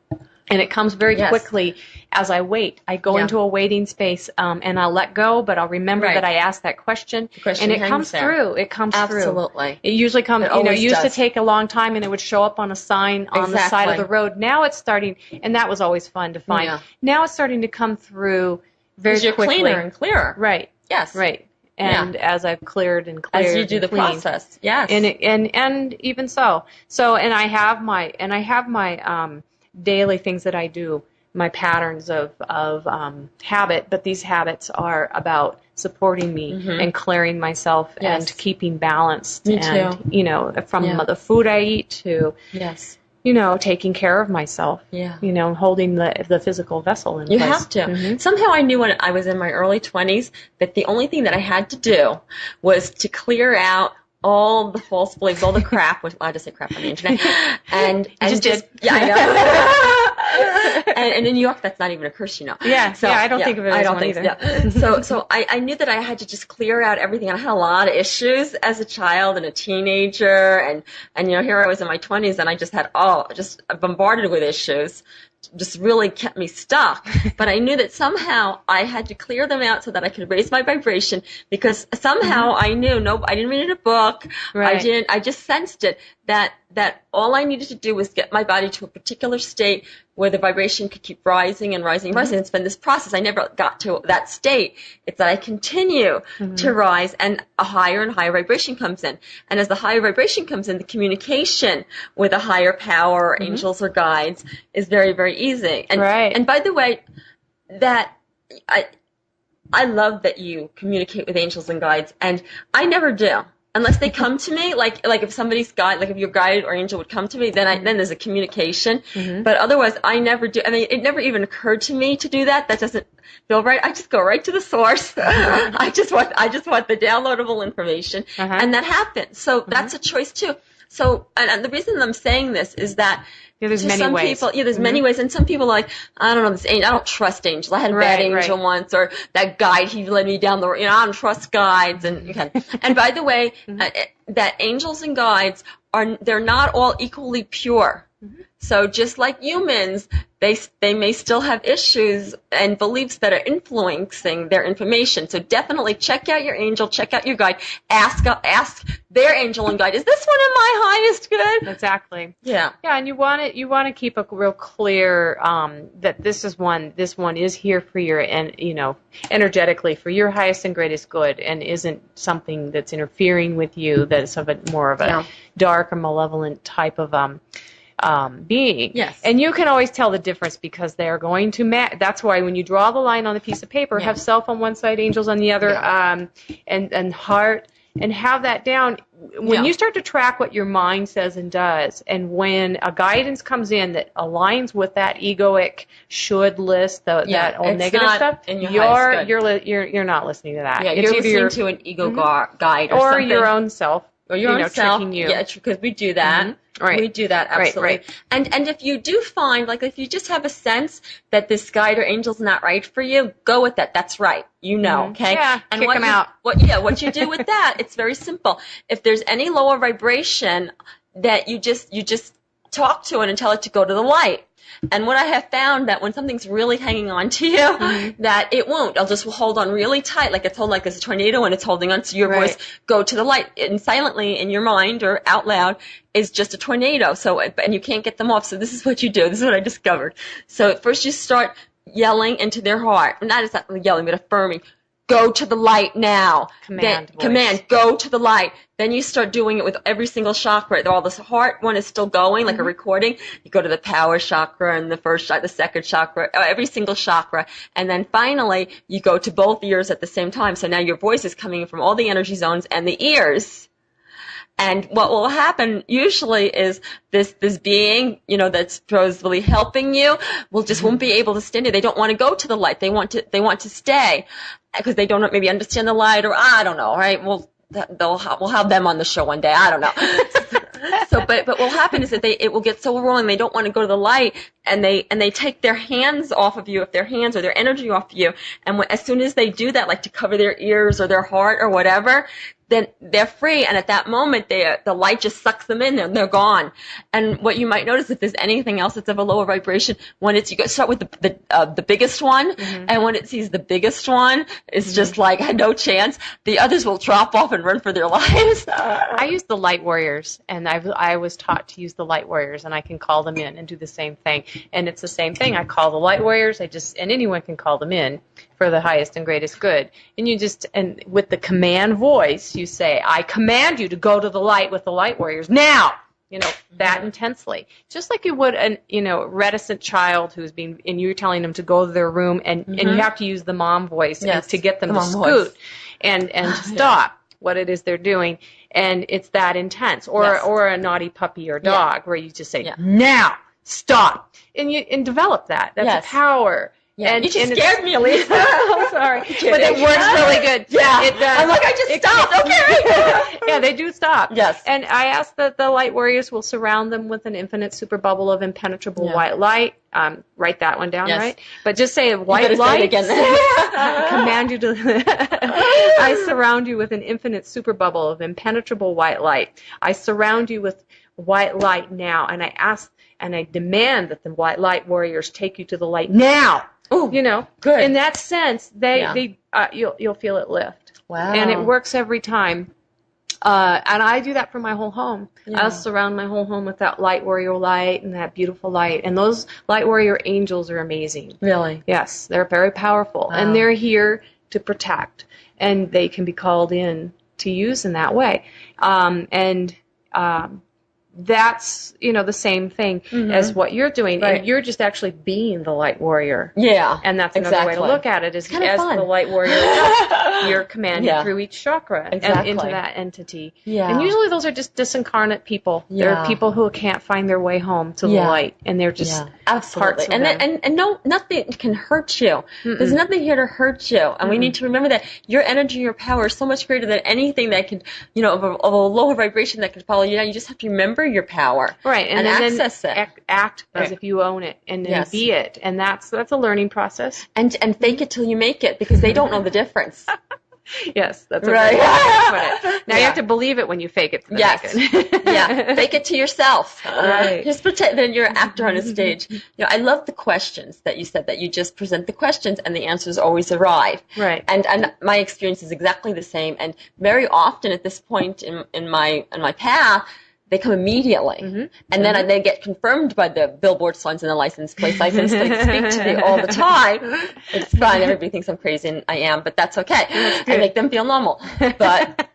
And it comes very quickly as I wait. I go into a waiting space, and I'll let go, but I'll remember that I asked that question, and it comes through. It comes through. Absolutely. It usually comes, it used to take a long time, and it would show up on a sign on the side of the road. Now it's starting, and that was always fun to find. Yeah. Now it's starting to come through very quickly. Cleaner and clearer. Right. Yes. Right. And as I've cleared and cleared, as you do the process, yes, and even so, and I have my daily things that I do, my patterns of habit, but these habits are about supporting me and clearing myself and keeping balanced. Me and, too. From the food I eat to taking care of myself. Yeah. Holding the physical vessel in place. You have to. Mm-hmm. Somehow I knew when I was in my early 20s that the only thing that I had to do was to clear out all the false beliefs, all the crap, which I just say crap on the internet, and just yeah, I know. and in New York, that's not even a curse, Yeah, so I don't think of it as one either. Yeah. So I knew that I had to just clear out everything. And I had a lot of issues as a child and a teenager, and here I was in my 20s, and I just had just bombarded with issues. Just really kept me stuck. But I knew that somehow I had to clear them out so that I could raise my vibration, because somehow I knew, I didn't read it in a book. Right. I just sensed it, that all I needed to do was get my body to a particular state where the vibration could keep rising and rising and rising. It's been this process. I never got to that state. It's that I continue to rise, and a higher and higher vibration comes in. And as the higher vibration comes in, the communication with a higher power, or angels or guides, is very, very easy. And, and by the way, that I love that you communicate with angels and guides, and I never do. Unless they come to me, like if somebody's guide, like if your guide or angel would come to me, then there's a communication. But otherwise, I never do. I mean, it never even occurred to me to do that. That doesn't feel right. I just go right to the source. I just want the downloadable information, and that happens. So that's a choice too. So, and the reason I'm saying this is that there's many some ways. People, there's many ways, and some people are like, I don't know, this angel, I don't trust angels. I had a bad angel once, or that guide, he led me down the road. I don't trust guides, and by the way, that angels and guides they're not all equally pure. So just like humans, they may still have issues and beliefs that are influencing their information. So definitely check out your angel, check out your guide, ask their angel and guide, is this one in my highest good? Exactly. Yeah. Yeah, and you want to keep a real clear that this one is here for your, and energetically for your highest and greatest good, and isn't something that's interfering with you, that's more of a dark or malevolent type of being. Yes. And you can always tell the difference, because they're going to that's why when you draw the line on the piece of paper, have self on one side, angels on the other, and heart, and have that down. When you start to track what your mind says and does, and when a guidance comes in that aligns with that egoic should list, that all negative stuff, you're not listening to that. Yeah, you're listening to an ego guide or something. Your own self. Or your own self. Tricking you. Yeah, because we do that. Right. We do that, absolutely. Right. And if you do find, like, if you just have a sense that this guide or angel's not right for you, go with that. That's right. Okay? Yeah, and kick them out. What you do with that, it's very simple. If there's any lower vibration, that you just talk to it and tell it to go to the light. And what I have found, that when something's really hanging on to you, that it won't. I'll just hold on really tight, like it's holding, like there's a tornado and it's holding on to your voice. Go to the light. And silently in your mind or out loud is just a tornado. So, and you can't get them off. So this is what you do. This is what I discovered. So at first you start yelling into their heart. Not exactly yelling, but affirming. Go to the light now. Command, go to the light. Then you start doing it with every single chakra. While the heart one is still going, like a recording, you go to the power chakra and the first chakra, the second chakra, every single chakra. And then finally, you go to both ears at the same time. So now your voice is coming from all the energy zones and the ears. And what will happen usually is this being, that's supposedly helping you won't be able to stand it. They don't want to go to the light. They want to stay, because they don't maybe understand the light, or I don't know, right? We'll have them on the show one day. I don't know. But what will happen is that it will get so overwhelming they don't want to go to the light, and they take their hands off of you, if their hands or their energy off of you, and as soon as they do that, like to cover their ears or their heart or whatever, then they're free, and at that moment, the light just sucks them in, and they're gone. And what you might notice, if there's anything else that's of a lower vibration, when you start with the biggest one, and when it sees the biggest one, it's just like no chance. The others will drop off and run for their lives. I use the light warriors, and I was taught to use the light warriors, and I can call them in and do the same thing. And it's the same thing. I call the light warriors. And anyone can call them in for the highest and greatest good. And with the command voice, you say, I command you to go to the light with the light warriors now. That intensely. Just like you would reticent child and you're telling them to go to their room, and you have to use the mom voice to get them to scoot and to stop what it is they're doing. And it's that intense. Or a naughty puppy or dog where you just say, now, stop. And develop that. That's a power. Yeah, and you just scared me, Alyse. I'm sorry. But it works really good. Yeah. It does. I'm like, I just stopped. Okay. Yeah, they do stop. Yes. And I ask that the light warriors will surround them with an infinite super bubble of impenetrable white light. Write that one down, right? But just say white light. Say it again. Command you to. I surround you with an infinite super bubble of impenetrable white light. I surround you with white light now, and I ask and I demand that the white light warriors take you to the light now. Ooh, good. In that sense, you'll feel it lift. Wow. And it works every time. And I do that for my whole home. Yeah. I'll surround my whole home with that light warrior light and that beautiful light. And those light warrior angels are amazing. Really? Yes, they're very powerful. Wow. And they're here to protect. And they can be called in to use in that way. That's, the same thing as what you're doing. Right. And you're just actually being the light warrior. Yeah. And that's another way to look at it, is as fun. the light warrior, you're commanding through each chakra and into that entity. Yeah. And usually those are just disincarnate people. Yeah. They're people who can't find their way home to the light. And they're just absolutely. Parts of them. And no, nothing can hurt you. There's nothing here to hurt you. And we need to remember that your energy, your power is so much greater than anything that can, of a lower vibration that can follow you down. You just have to remember your power. Right. And access it. Act as if you own it and then be it. And that's a learning process. And fake it till you make it, because they don't know the difference. Yes, that's right. Now you have to believe it when you fake it. Fake it to yourself. Right. Just pretend that you're an actor on a stage. I love the questions that you said, that you just present the questions and the answers always arrive. Right. And my experience is exactly the same. And very often at this point in my path, they come immediately, and then they get confirmed by the billboard signs and the license plates. I can speak to me all the time. It's fine. Everybody thinks I'm crazy, and I am, but that's okay. I make them feel normal. But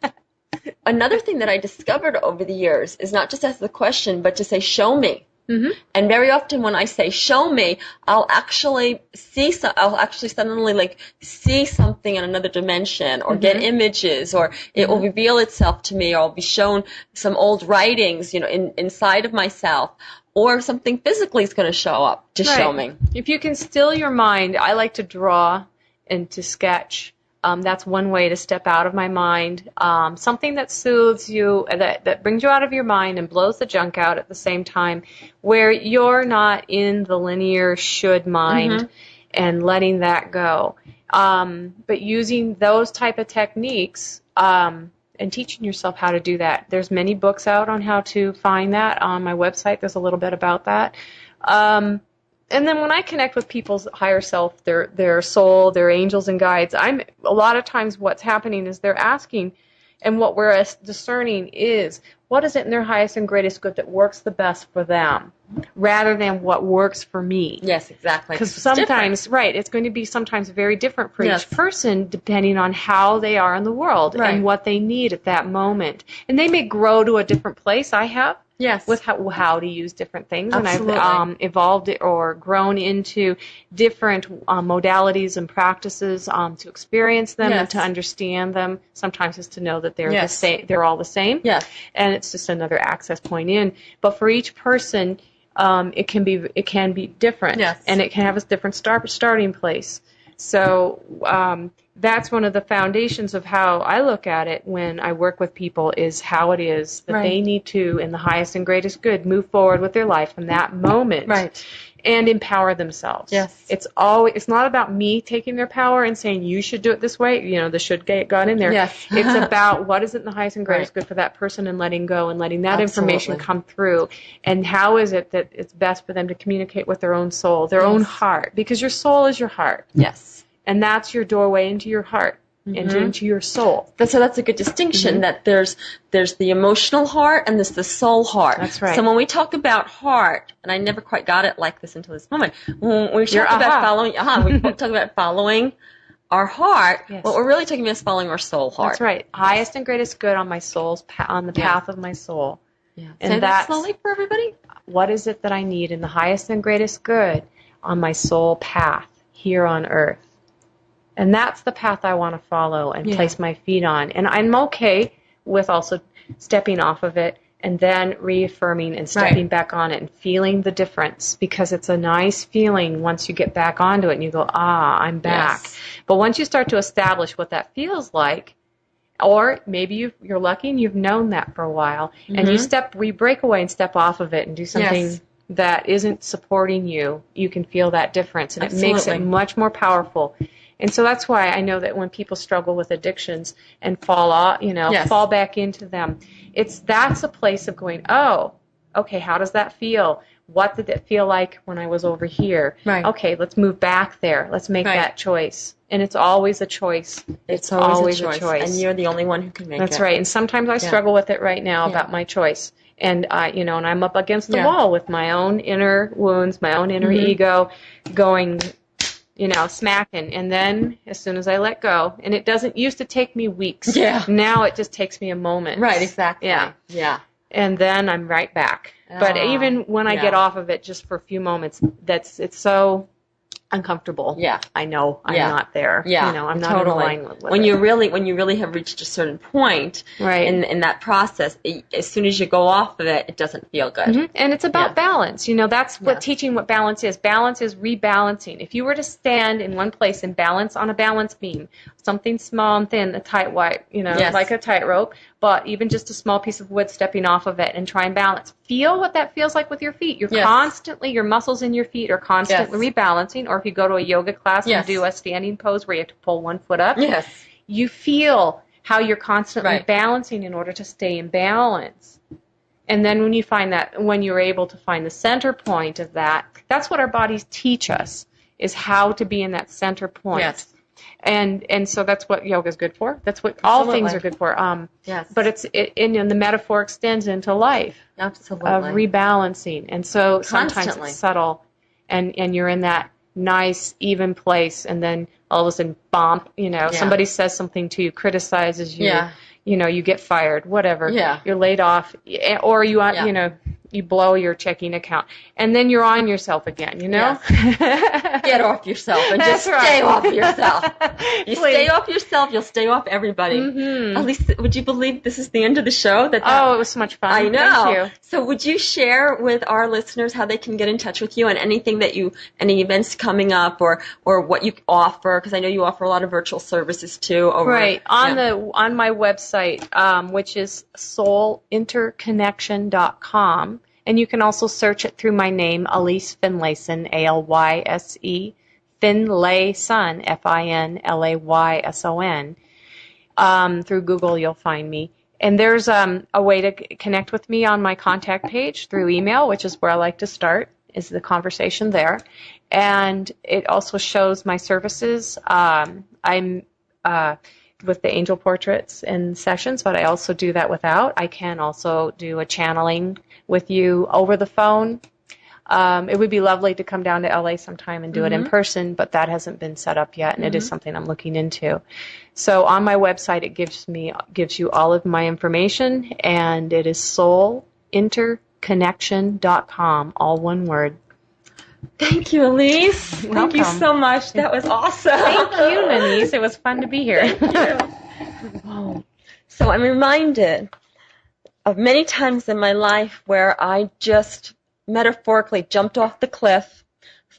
another thing that I discovered over the years is not just ask the question, but to say, show me. And very often when I say show me, I'll actually suddenly see something in another dimension, or get images, or it will reveal itself to me, or I'll be shown some old writings, inside of myself, or something physically is going to show up to show me. If you can still your mind, I like to draw and to sketch. That's one way to step out of my mind. Something that soothes you, that brings you out of your mind and blows the junk out at the same time, where you're not in the linear should mind and letting that go. But using those type of techniques and teaching yourself how to do that. There's many books out on how to find that. On my website, there's a little bit about that. And then when I connect with people's higher self, their soul, their angels and guides, a lot of times what's happening is they're asking, and what we're discerning is, what is it in their highest and greatest good that works the best for them, rather than what works for me. Yes, exactly. Because sometimes, it's going to be sometimes very different for each person, depending on how they are in the world and what they need at that moment. And they may grow to a different place. I have. Yes. With how to use different things. Absolutely. And I've evolved or grown into different modalities and practices to experience them and to understand them. Sometimes it's to know that they're the same, they're all the same. Yes. And it's just another access point in. But for each person, it can be different. Yes. And it can have a different starting place. So that's one of the foundations of how I look at it when I work with people, is how it is that they need to, in the highest and greatest good, move forward with their life in that moment. Right. And empower themselves. Yes. It's not about me taking their power and saying, you should do it this way. You know, the should got in there. Yes. It's about what is it in the highest and greatest good for that person, and letting go and letting that information come through. And how is it that it's best for them to communicate with their own soul, their own heart. Because your soul is your heart. Yes. And that's your doorway into your heart. And into your soul. So that's a good distinction, that there's the emotional heart and there's the soul heart. That's right. So when we talk about heart, and I never quite got it like this until this moment, when we talk about following our heart, what we're really talking about is following our soul heart. That's right. Highest and greatest good on my soul's on the path of my soul. Yeah. And say that slowly for everybody. What is it that I need in the highest and greatest good on my soul path here on earth? And that's the path I want to follow and place my feet on. And I'm okay with also stepping off of it and then reaffirming and stepping back on it and feeling the difference, because it's a nice feeling once you get back onto it and you go, I'm back. Yes. But once you start to establish what that feels like, or maybe you're lucky and you've known that for a while, and you break away and step off of it and do something that isn't supporting you, you can feel that difference, and it makes it much more powerful. And so that's why I know that when people struggle with addictions and fall off, fall back into them, that's a place of going, oh, okay, how does that feel? What did it feel like when I was over here? Right. Okay, let's move back there. Let's make that choice. And it's always a choice. It's always a choice. And you're the only one who can make it. That's right. And sometimes I struggle with it right now about my choice. And, and I'm up against the wall with my own inner wounds, my own inner ego going, smacking. And then as soon as I let go, and it doesn't used to take me weeks. Yeah. Now it just takes me a moment. Right, exactly. Yeah. Yeah. And then I'm right back. But even when I get off of it just for a few moments, it's so uncomfortable. Yeah. I know I'm not there. Yeah. I'm not in alignment with when you really have reached a certain point in that process, as soon as you go off of it, it doesn't feel good. Mm-hmm. And it's about balance. That's what teaching what balance is. Balance is rebalancing. If you were to stand in one place and balance on a balance beam, something small and thin, a tight white, like a tightrope, but even just a small piece of wood, stepping off of it and try and balance. Feel what that feels like with your feet. You're constantly, your muscles in your feet are constantly rebalancing. Or if you go to a yoga class and do a standing pose where you have to pull one foot up, you feel how you're constantly balancing in order to stay in balance. And then when you find that, when you're able to find the center point of that, that's what our bodies teach us, is how to be in that center point. Yes. And so that's what yoga is good for. That's what all things are good for. But and the metaphor extends into life. Absolutely. Of rebalancing. And so sometimes it's subtle, and you're in that nice, even place, and then all of a sudden, bump, somebody says something to you, criticizes you, you get fired, whatever. Yeah. You're laid off, or you blow your checking account, and then you're on yourself again, Get off yourself and just stay off yourself. You stay off yourself, you'll stay off everybody. Mm-hmm. Alyse, would you believe this is the end of the show? It was so much fun. I know. Thank you. So would you share with our listeners how they can get in touch with you, and anything that any events coming up, or what you offer? Because I know you offer a lot of virtual services too. On my website, which is soulinterconnection.com. And you can also search it through my name, Alyse Finlayson, ALYSE, Finlayson, FINLAYSON. Through Google, you'll find me. And there's a way to connect with me on my contact page through email, which is where I like to start, is the conversation there. And it also shows my services. I'm with the angel portraits and sessions, but I also do that without. I can also do a channeling with you over the phone. It would be lovely to come down to LA sometime and do it in person, but that hasn't been set up yet, and it is something I'm looking into. So on my website, it gives you all of my information, and it is soulinterconnection.com, all one word. Thank you, Alyse. Thank you so much. That was awesome. Thank you, Nanice. It was fun to be here. So I'm reminded of many times in my life where I just metaphorically jumped off the cliff,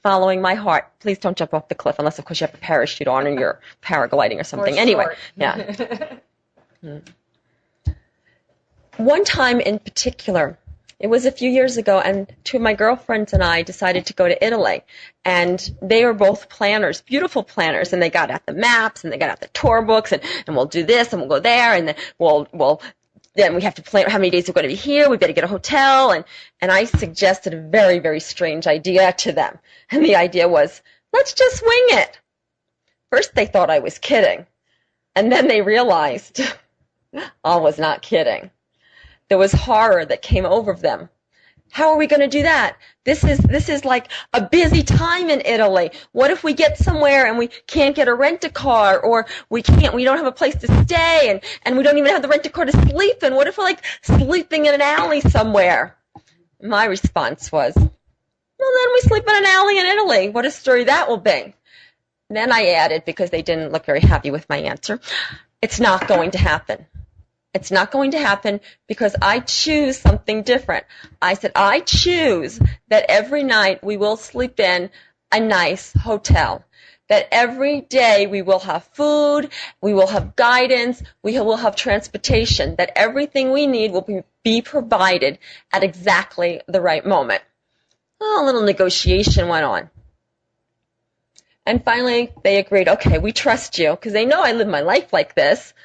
following my heart. Please don't jump off the cliff unless, of course, you have a parachute on and you're paragliding or something. Anyway, yeah. One time in particular, it was a few years ago, and two of my girlfriends and I decided to go to Italy. And they were both planners, beautiful planners, and they got out the maps and they got out the tour books, and we'll do this and we'll go there, and then then we have to plan how many days we're going to be here. We better get a hotel. And I suggested a very, very strange idea to them. And the idea was, let's just wing it. First they thought I was kidding. And then they realized I was not kidding. There was horror that came over them. How are we going to do that? This is like a busy time in Italy. What if we get somewhere and we can't get a rent-a-car, or we don't have a place to stay, and we don't even have the rent-a-car to sleep in? What if we're like sleeping in an alley somewhere? My response was, well, then we sleep in an alley in Italy. What a story that will be. Then I added, because they didn't look very happy with my answer, it's not going to happen. It's not going to happen because I choose something different. I said, I choose that every night we will sleep in a nice hotel, that every day we will have food, we will have guidance, we will have transportation, that everything we need will be provided at exactly the right moment. Oh, a little negotiation went on. And finally, they agreed, okay, we trust you, because they know I live my life like this.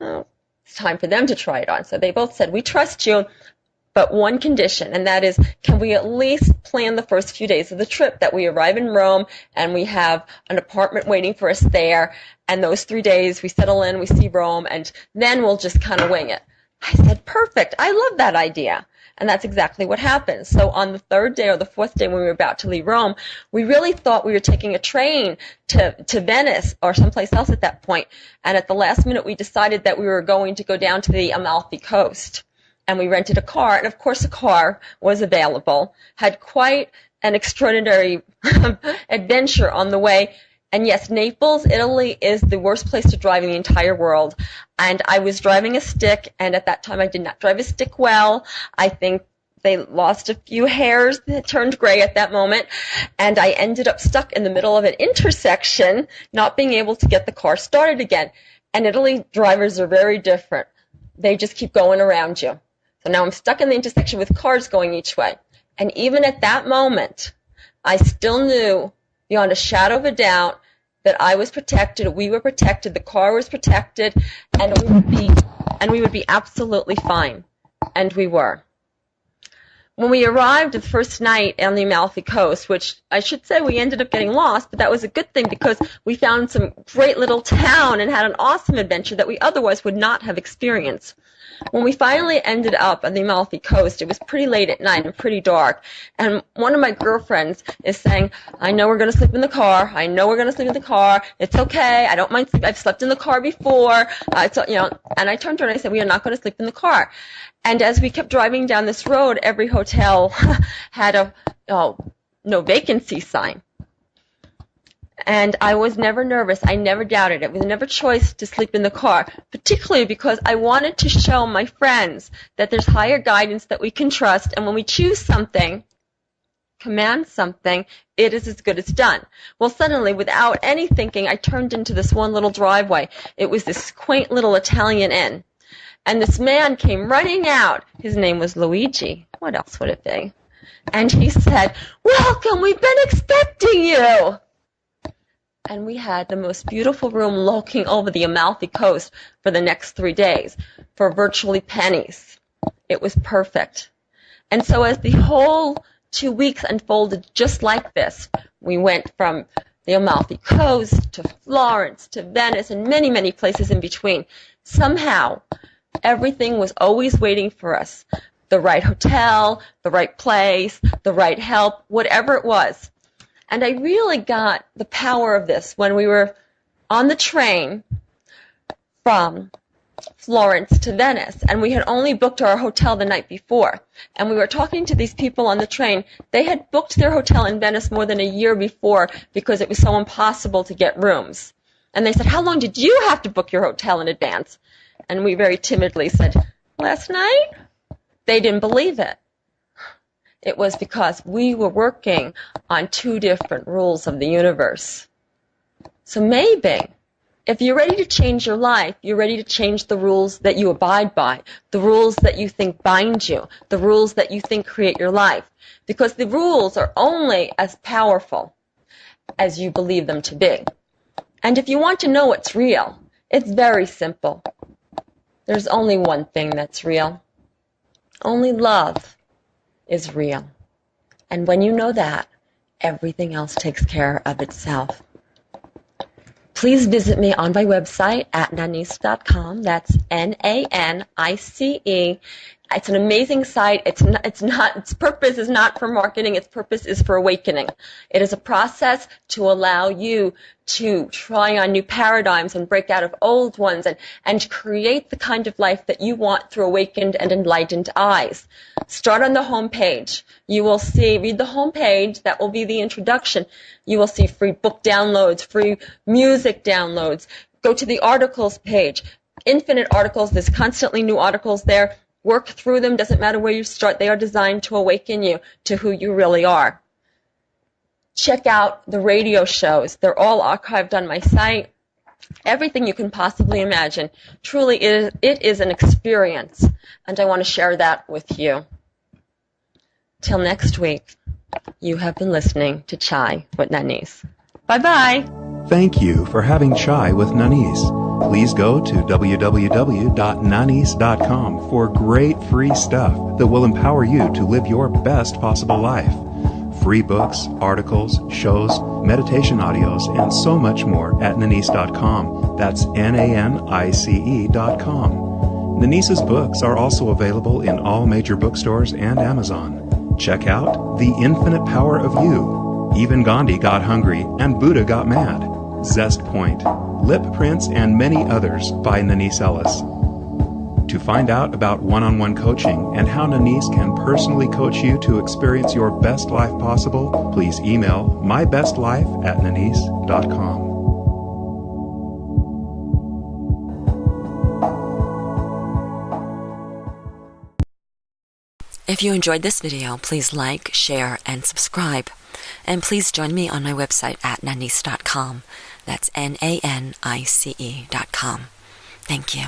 Oh, it's time for them to try it on. So they both said, we trust you, but one condition, and that is, can we at least plan the first few days of the trip, that we arrive in Rome and we have an apartment waiting for us there, and those 3 days we settle in, we see Rome, and then we'll just kind of wing it. I said, perfect. I love that idea. And that's exactly what happened. So on the third day or the fourth day when we were about to leave Rome, we really thought we were taking a train to Venice or someplace else at that point. And at the last minute, we decided that we were going to go down to the Amalfi Coast. And we rented a car. And, of course, a car was available, had quite an extraordinary adventure on the way. And yes, Naples, Italy is the worst place to drive in the entire world. And I was driving a stick, and at that time I did not drive a stick well. I think they lost a few hairs that turned gray at that moment. And I ended up stuck in the middle of an intersection, not being able to get the car started again. And Italy drivers are very different. They just keep going around you. So now I'm stuck in the intersection with cars going each way. And even at that moment, I still knew beyond a shadow of a doubt that I was protected, we were protected, the car was protected, and we would be absolutely fine. And we were. When we arrived the first night on the Amalfi Coast, which I should say we ended up getting lost, but that was a good thing because we found some great little town and had an awesome adventure that we otherwise would not have experienced. When we finally ended up on the Amalfi Coast, it was pretty late at night and pretty dark. And one of my girlfriends is saying, I know we're going to sleep in the car. I know we're going to sleep in the car. It's okay. I don't mind sleeping. I've slept in the car before. And I turned to her and I said, we are not going to sleep in the car. And as we kept driving down this road, every hotel had a no vacancy sign. And I was never nervous. I never doubted it. It was never a choice to sleep in the car, particularly because I wanted to show my friends that there's higher guidance that we can trust, and when we choose something, command something, it is as good as done. Well, suddenly, without any thinking, I turned into this one little driveway. It was this quaint little Italian inn. And this man came running out. His name was Luigi. What else would it be? And he said, welcome, we've been expecting you. And we had the most beautiful room looking over the Amalfi Coast for the next 3 days for virtually pennies. It was perfect. And so as the whole 2 weeks unfolded just like this, we went from the Amalfi Coast to Florence to Venice and many, many places in between. Somehow, everything was always waiting for us. The right hotel, the right place, the right help, whatever it was. And I really got the power of this when we were on the train from Florence to Venice, and we had only booked our hotel the night before. And we were talking to these people on the train. They had booked their hotel in Venice more than a year before because it was so impossible to get rooms. And they said, how long did you have to book your hotel in advance? And we very timidly said, last night? They didn't believe it. It was because we were working on two different rules of the universe. So maybe if you're ready to change your life, you're ready to change the rules that you abide by, the rules that you think bind you, the rules that you think create your life. Because the rules are only as powerful as you believe them to be. And if you want to know what's real, it's very simple. There's only one thing that's real. Only love is real. And when you know that, everything else takes care of itself. Please visit me on my website at nanice.com. That's Nanice. It's an amazing site. Its purpose is not for marketing. Its purpose is for awakening. It is a process to allow you to try on new paradigms and break out of old ones and create the kind of life that you want through awakened and enlightened eyes. Start on the home page. You will see, read the home page. That will be the introduction. You will see free book downloads, free music downloads. Go to the articles page. Infinite articles. There's constantly new articles there. Work through them. Doesn't matter where you start. They are designed to awaken you to who you really are. Check out the radio shows. They're all archived on my site. Everything you can possibly imagine. Truly, it is an experience, and I want to share that with you. Till next week, you have been listening to Chai with Nanice. Bye-bye. Thank you for having Chai with Nanice. Please go to www.nanice.com for great free stuff that will empower you to live your best possible life. Free books, articles, shows, meditation audios, and so much more at nanice.com. That's Nanice.com. Nanice's books are also available in all major bookstores and Amazon. Check out The Infinite Power of You, Even Gandhi Got Hungry and Buddha Got Mad, Zest Point, Lip Prints, and many others by Nanice Ellis. To find out about one-on-one coaching and how Nanice can personally coach you to experience your best life possible, please email mybestlife@nanice.com. If you enjoyed this video, please like, share, and subscribe. And please join me on my website at nanice.com. That's Nanice.com. Thank you.